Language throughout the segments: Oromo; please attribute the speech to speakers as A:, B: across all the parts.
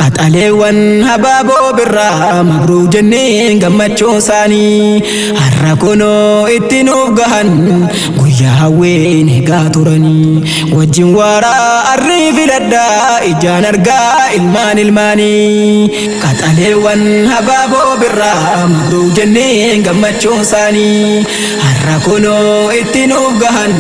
A: qaxaleewwan habaaboo birraa mabruu jenneen gammachuu isaanii har'a kunoo itti nuuf gahan guyyaa hawween eegaa turanii wajjin waaraa arrii filadhaa ijaan argaa ilmaan ilmaanii qaxaleewwan habaaboo birraa mabruu jenneen gammachuu isaanii har'a kunoo itti nuuf gahan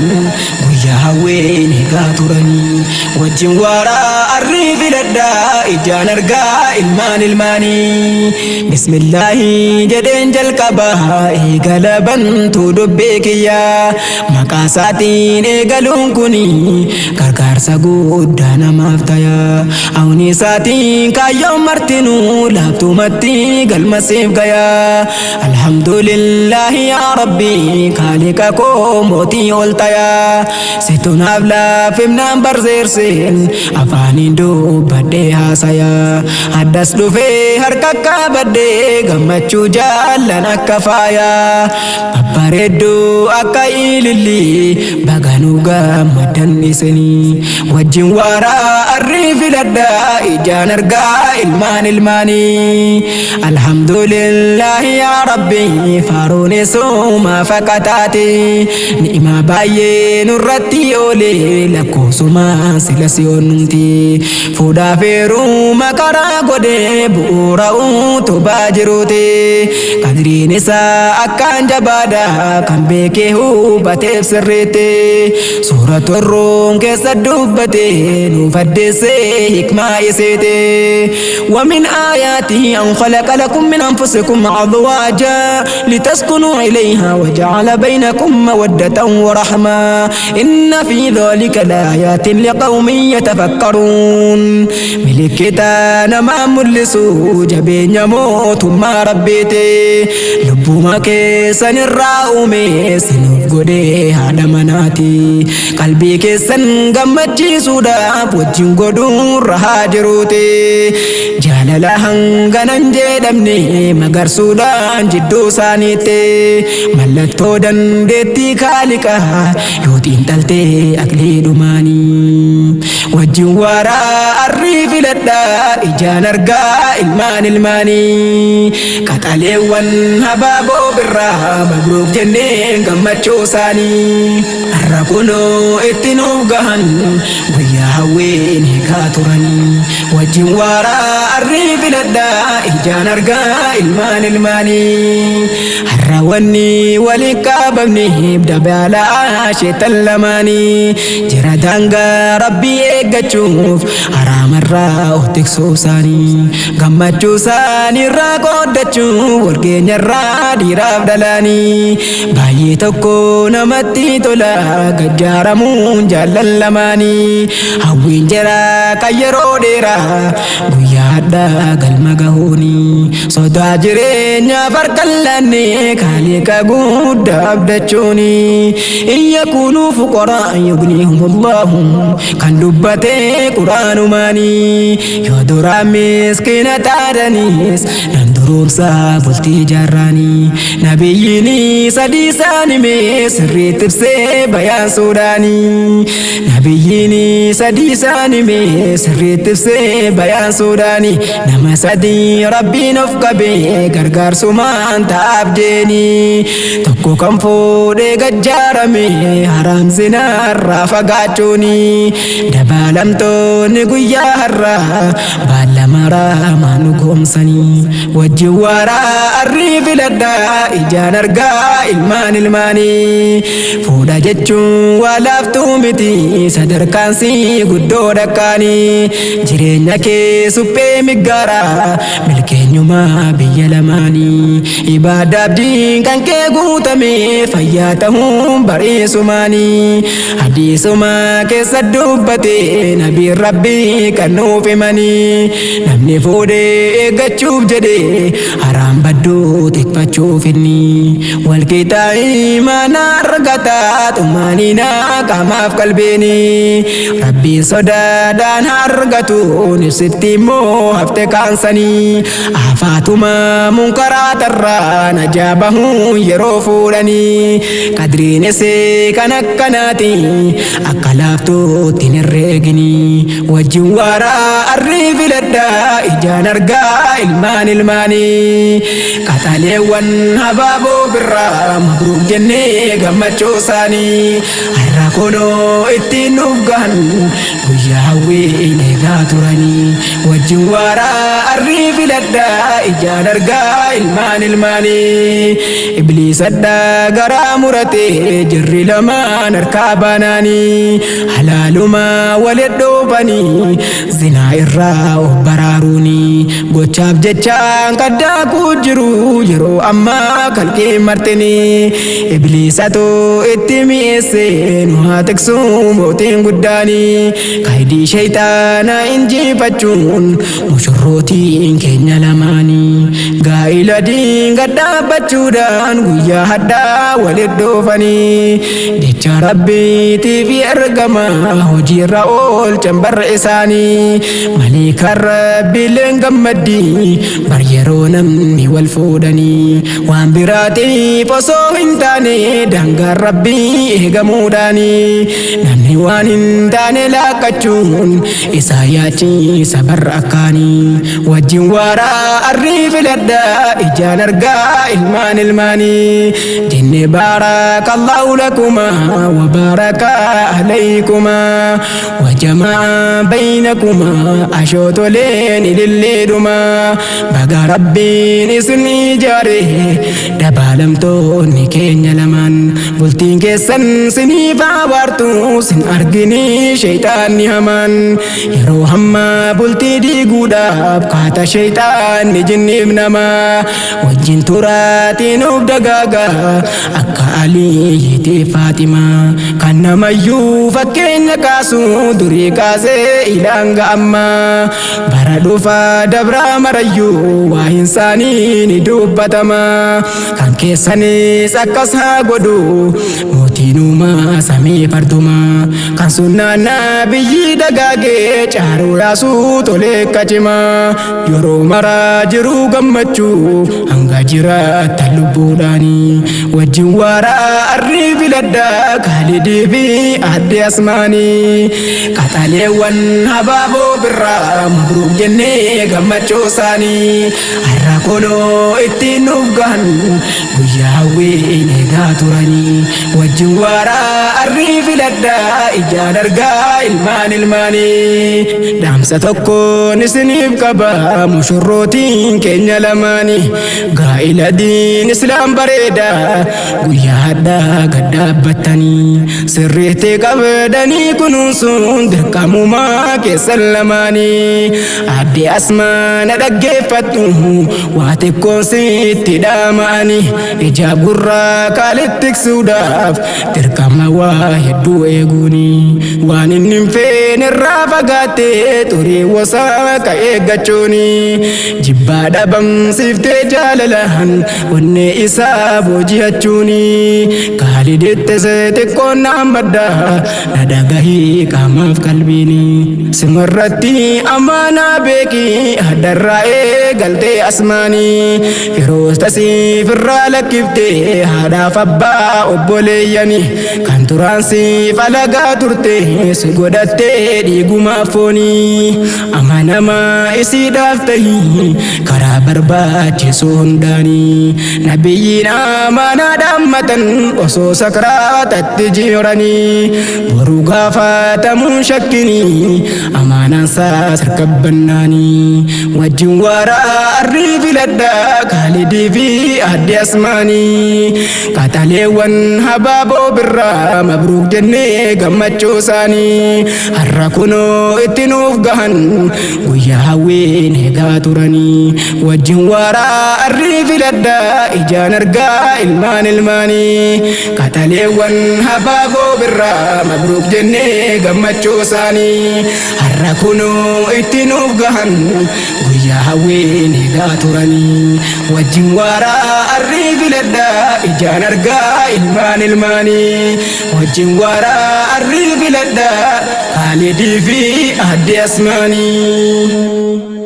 A: guyyaa hawween eegaa turanii wajjin waaraa arrii filadhaa ijaan argaa ilmaan ilmaanii bismillaahi jedheen jalqabaa eegala bantuu dubbii kiyyaa maqaa isaatiin eegaluun kuni gargaarsa guddaa namaaf tayaa awni isaatiin kaayyoon martinuu laabtumatti galmasiif gayaa alhamdulillaahi yaa rabbii kaaliqa koo mootii ol tayaa situnaaf laafimnaan barseerseen afaaniin dubbadhee haasaya addas dhufee harka qabadhee gammachuu jaallan akka faaya babbareedduu akka ilillii baganuu gammadan isanii wajjin waaraa arrii filadhaa ijaan argaa ilmaan ilmaanii alhamdulillaahi yaa rabbii faaruun eessuma fakkataate ni'imaa baay'ee nurratti oolee lakkoofsuma sila si oonnumti fuudhaa feeruu makaraa godhee bu'uura utubaa jiruuti qadriin isaa akkaan jabaadha kan beekee hubateef sirriitti suura torroon keessa dubbate nuuf addeessee hikmaa isiiti ومن آياته أن خلق لكم من أنفسكم أزواجا لتسكنوا إليها وجعل بينكم مودة ورحمة إن في ذلك لآيات لقوم يتفكرون ملكتا نما ملسو جبين يموت ما ربيتي لبما كيسن الرأومي سنوف قدي هذا مناتي قلبي كيسن قمتي سودا بوجين قدون رها جروتي جاللا هنغنان جدمني مگر سودان جدو سانيتي ملتو دندتي كالكا يوتين تلتي أكلي دماني wajjin waaraa arrii filadhaa ijaan argaa ilmaan ilmaanii qaxaleewwan habaaboo birraa mabruuk jenneen gammachuu isaanii har'a kunoo itti nuuf gahan guyyaa hawween eegaa turanii wajjin waaraa arrii filadhaa ijaan argaa ilmaan ilmaanii har'a wanni waliin qabamneef dabalaa sheetan lamaanii jira daangaa rabbii eeggachuuf haraamarraa of tiksuu isaanii gammachuu isaaniirraa qooddachuu walgeenyarraa dhiiraaf dhalaanii baay'ee tokko namatti tola gajjaaramuun jaallan lamaanii hawwiin jira kan yeroo dheeraa guyyaa addaa galma gahuuni sodaa jireenyaaf harkan laannee kaaliqa guddaa abdachuuni in yakunuu fuqaraa yugniihumullahu kan dubbatee quraanumanii yoo duraan miskiina taatanis nan duroomsaa bultii jaarraanii nabiyyiin sadii isaanii mee sirriitti ibsee bayaan suudaanii nabiyyiin sadii isaanii mee sirriitti ibsee bayaan suudaanii nama sadii rabbiin of qabee gargaarsumaan ta'aaf jeenii tokko kan fuudhee gajjaarame haraam zinaarraa fagaachuuni dabalamtoonni guyyaa har'aa baala maraa maanu goomsanii wajjin waaraa arrii filadhaa ijaan argaa ilmaan ilmaanii fuudha jechuun waa laaftuu miti sadarkaansi guddoo dhakkaanii jireenya kee suphee miggaaraa milkeenyumaa biyya lamaanii ibaadaaf diinqan kee guutame fayyaa ta'uun bareesumaanii hadiisumaa keessa dubbate nabiin rabbii kan nuuf himanii namni fuudhee eeggachuuf jedhe haraam badduu tikfachuuf inni walqixaa imaanaa argataa xumaaniinaa qaamaaf qalbeeni rabbiin sodaadhaan argatu ibsitti immoo hafte kaansanii Afaatuma munkaraa tarraa najaabahu yeroo fuudhanii qadriinesse kan akkanaati akka laaftootti hin herreegini wajjin waaraa arrii filadhaa ijaan argaa ilmaan ilmaanii qaxaleewwan habaaboo birraa mabruuk jennee gammachuu isaanii har'a kunoo ittiin nuuf gahan guyyaa hawwiin eegaa turanii wajjin waaraa arrii filadhaa ijaan argaa ilmaan ilmaanii ibliisadhaa garaa muratee jirri lamaan harkaa baanaanii halaaluma walit dhoofanii zinaa irraa of baraaruuni gochaaf jechaan qaddaakuu jiru yeroo ammaa kalqee martanii ibliisatu itti mi'eessee nu haa tiksuu mootiin guddaanii kaayidii shayxaanaa injifachuun mushurrootiin keenya lamaanii gaa'ila diinga dhaabbachuudhaan guyyaa haddaa walit dhoofanii jecha rabbiitiif ergama hojiirra oolchan barra isaanii maliikaan rabbiileen gammaddii bar yeroo namni wal fuudhanii waan biraatiif osoo hin taane daangaan rabbii eegamuudhaanii namni waan hin taane laakkachuun isaa yaachiisa barra akkaanii wajjin waaraa arrii filadhaa ijaan argaa ilmaan ilmaanii jenne baarakallahu lakuma wa baraka alaykuma wa jamaa baynakuma ashootoleen ililleedhuma baga rabbiin isin ijaare dabaalamtoonni keenya lamaan bultiin keessan siniif abaartu sin argini shayxaanni hamaan yeroo hammaa bultii diiguudhaaf kaata shayxaanni jinniif namaa wajjin turaatiin of dagaagaa akka aliyyiti faatimaa kan namayyuu fakkeenya kaasu durii kaasee ilaanga ammaa bara dhufaa dabraa marayyuu waa hin isaanii ni dubbatama kan keessanis akkas haa godhu mootiin uumaa samii fardumaa kan sunnaannaa biyyi dagaagee caaruu yaasuu tolee kacimaa yeroo maraa jiruu gammachuu hanga jiraattan lubbuudhaanii wajjin waaraa arrii filadhaa kaalidii fi adde asmaanii qaxaleewwan habaaboo birraa mabruuk jennee gammachuu isaanii har'a kunoo ittiin nuuf gahan guyyaa hawwiin eegaa turanii wajjin waaraa arrii filadhaa ijaan argaa ilmaan ilmaanii dhaamsa tokkoon isiniif qaba mushurrootiin keenya lamaanii gaa'ila diin islaam bareedaa guyyaa haddaa gad dhaabbattanii sirriitti qabdanii kunuunsuun dirqamumaa keessan lamaanii adde asmaana dhaggeeffattu waa xiqqoon sitti dhaama'anii ija gurraa kaalitti tiksuudhaaf dirqama waa hedduu eeguuni waan inni hin feene irraa fagaattee xurii wasaa ka eeggachuuni jibbaa dhabamsiiftee jaalalaan onnee isaa booji'achuuni kaalidittes xiqqoon naan baddaa na dhagahii qaamaaf qalbiini simarratti amaanaa beekii haddarraa eegaltee asmaanii firoos tasiif irraa lakkiftee haadhaaf abbaa obboleeyyani kan turaan siif alagaa turte si godhattee dhiigumaaf foonii amanamaa isiidhaaf tahii karaa barbaachisu hundaanii nabiyyiin amanaa dhaammatan osoo sakraatatti jioranii boruu gaafatamuun shakkinii amanaan isaa sarkabbannaanii wajjin waaraa arrii filadhaa kaalidii fi adde asmaanii qaxaleewwan habaaboo birraa mabruuk jennee gammachuu isaanii har'a kunoo itti nuuf gahan guyyaa hawwiin eegaa turanii wajjin waaraa arrii filadhaa ijaan argaa ilmaan ilmaanii qaxaleewwan habaaboo birraa mabruuk jennee gammachuu isaanii har'a kunoo itti nuuf gahan guyyaa hawwiin eegaa turanii wajjin waaraa arrii filadhaa ijaan argaa ilmaan ilmaanii wajjin waaraa arrii filadhaa kaalidii fi adde asmaanii